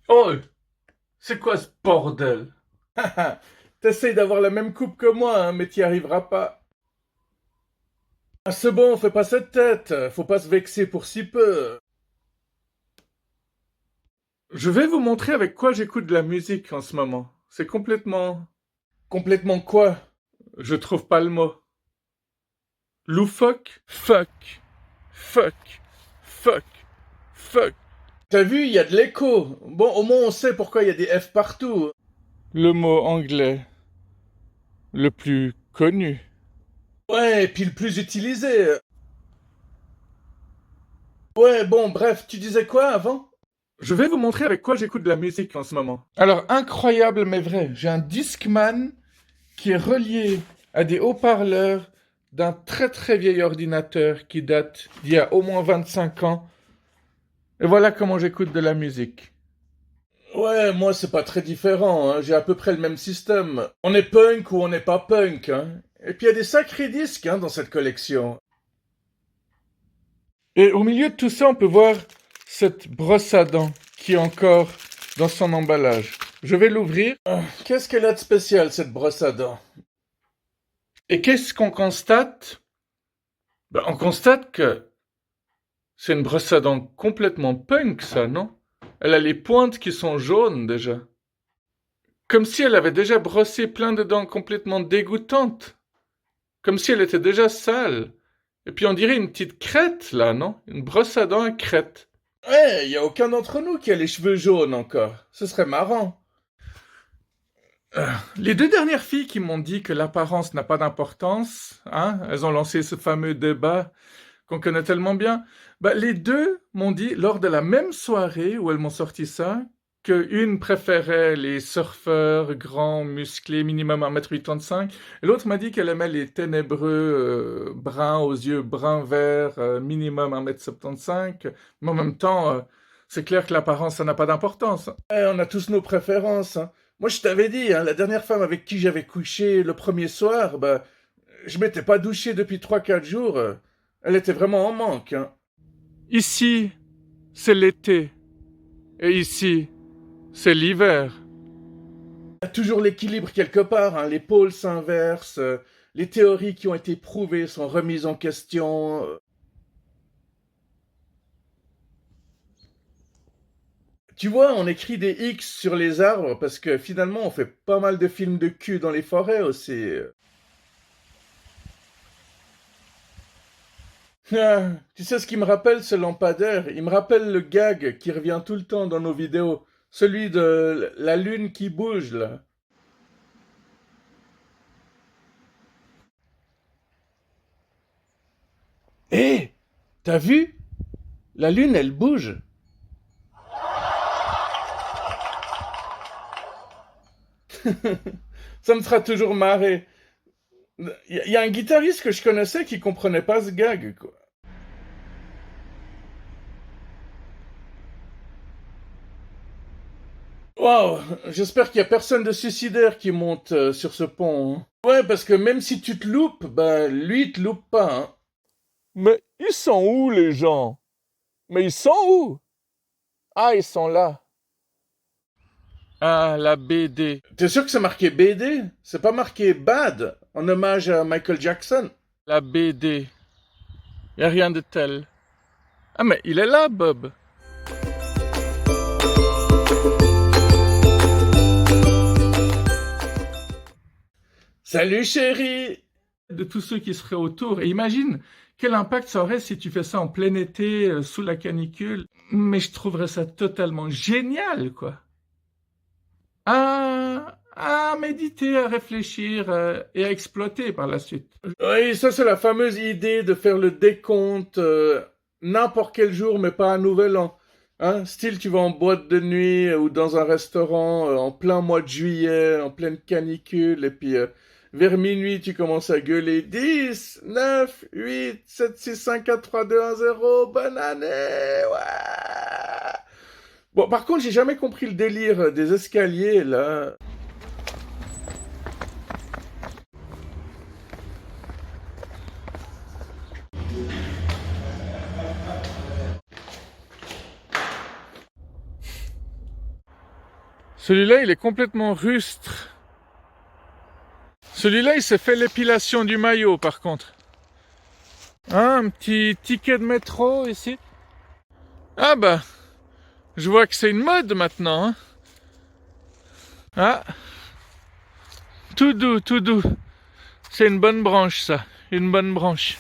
Oh, c'est quoi ce bordel? T'essayes d'avoir la même coupe que moi, hein, mais t'y arriveras pas. Ah, c'est bon, fais pas cette tête. Faut pas se vexer pour si peu. Je vais vous montrer avec quoi j'écoute de la musique en ce moment. C'est complètement... Complètement quoi? Je trouve pas le mot. Loufoque? Fuck. Fuck. Fuck. Fuck. T'as vu, il y a de l'écho. Bon, au moins on sait pourquoi il y a des F partout. Le mot anglais le plus connu. Ouais, et puis le plus utilisé. Ouais, bon, bref, tu disais quoi avant? Je vais vous montrer avec quoi j'écoute de la musique en ce moment. Alors, incroyable mais vrai, j'ai un Discman qui est relié à des haut-parleurs d'un très très vieil ordinateur qui date d'il y a au moins 25 ans. Et voilà comment j'écoute de la musique. Ouais, moi c'est pas très différent, hein. J'ai à peu près le même système. On est punk ou on n'est pas punk, hein. Et puis il y a des sacrés disques, hein, dans cette collection. Et au milieu de tout ça, on peut voir cette brosse à dents qui est encore dans son emballage. Je vais l'ouvrir. Qu'est-ce qu'elle a de spécial, cette brosse à dents? Et qu'est-ce qu'on constate? Ben, on constate que c'est une brosse à dents complètement punk, ça, non? Elle a les pointes qui sont jaunes déjà. Comme si elle avait déjà brossé plein de dents complètement dégoûtantes. Comme si elle était déjà sale. Et puis on dirait une petite crête, là, non? Une brosse à dents à crête. Ouais, y a aucun d'entre nous qui a les cheveux jaunes encore. Ce serait marrant. Les deux dernières filles qui m'ont dit que l'apparence n'a pas d'importance, hein, elles ont lancé ce fameux débat qu'on connaît tellement bien. Bah, les deux m'ont dit, lors de la même soirée où elles m'ont sorti ça, qu'une préférait les surfeurs grands, musclés, minimum 1,85 m, et l'autre m'a dit qu'elle aimait les ténébreux bruns aux yeux brun-vert, minimum 1,75 m. Mais en même temps, c'est clair que l'apparence, ça n'a pas d'importance. On a tous nos préférences, hein. Moi, je t'avais dit, hein, la dernière femme avec qui j'avais couché le premier soir, bah, je m'étais pas douché depuis 3 4 jours. Elle était vraiment en manque, hein. Ici, c'est l'été. Et ici, c'est l'hiver. Il y a toujours l'équilibre quelque part, hein. Les pôles s'inversent. Les théories qui ont été prouvées sont remises en question. Tu vois, on écrit des X sur les arbres parce que finalement, on fait pas mal de films de cul dans les forêts aussi. Ah, tu sais ce qui me rappelle ce lampadaire? Il me rappelle le gag qui revient tout le temps dans nos vidéos. Celui de la lune qui bouge, là. Hé! T'as vu? La lune, elle bouge. Ça me fera toujours marrer. Il y a un guitariste que je connaissais qui comprenait pas ce gag, quoi. Waouh! J'espère qu'il y a personne de suicidaire qui monte sur ce pont, hein. Ouais, parce que même si tu te loupes, ben, lui, il te loupe pas, hein. Mais ils sont où, les gens? Mais ils sont où? Ah, ils sont là. Ah, la BD. T'es sûr que c'est marqué BD? C'est pas marqué Bad, en hommage à Michael Jackson? La BD. Y a rien de tel. Ah, mais il est là, Bob. Salut, chérie! De tous ceux qui seraient autour. Et imagine quel impact ça aurait si tu fais ça en plein été, sous la canicule. Mais je trouverais ça totalement génial, quoi. À méditer, à réfléchir et à exploiter par la suite. Oui, ça c'est la fameuse idée de faire le décompte n'importe quel jour, mais pas un nouvel an. Hein? Style, tu vas en boîte de nuit ou dans un restaurant en plein mois de juillet, en pleine canicule, et puis vers minuit, tu commences à gueuler 10, 9, 8, 7, 6, 5, 4, 3, 2, 1, 0, bonne année! Ouais! Bon, par contre, j'ai jamais compris le délire des escaliers, là. Celui-là, il est complètement rustre. Celui-là, il s'est fait l'épilation du maillot, par contre. Hein, un petit ticket de métro, ici. Ah bah, je vois que c'est une mode maintenant. Hein. Ah, tout doux, tout doux. C'est une bonne branche, ça. Une bonne branche.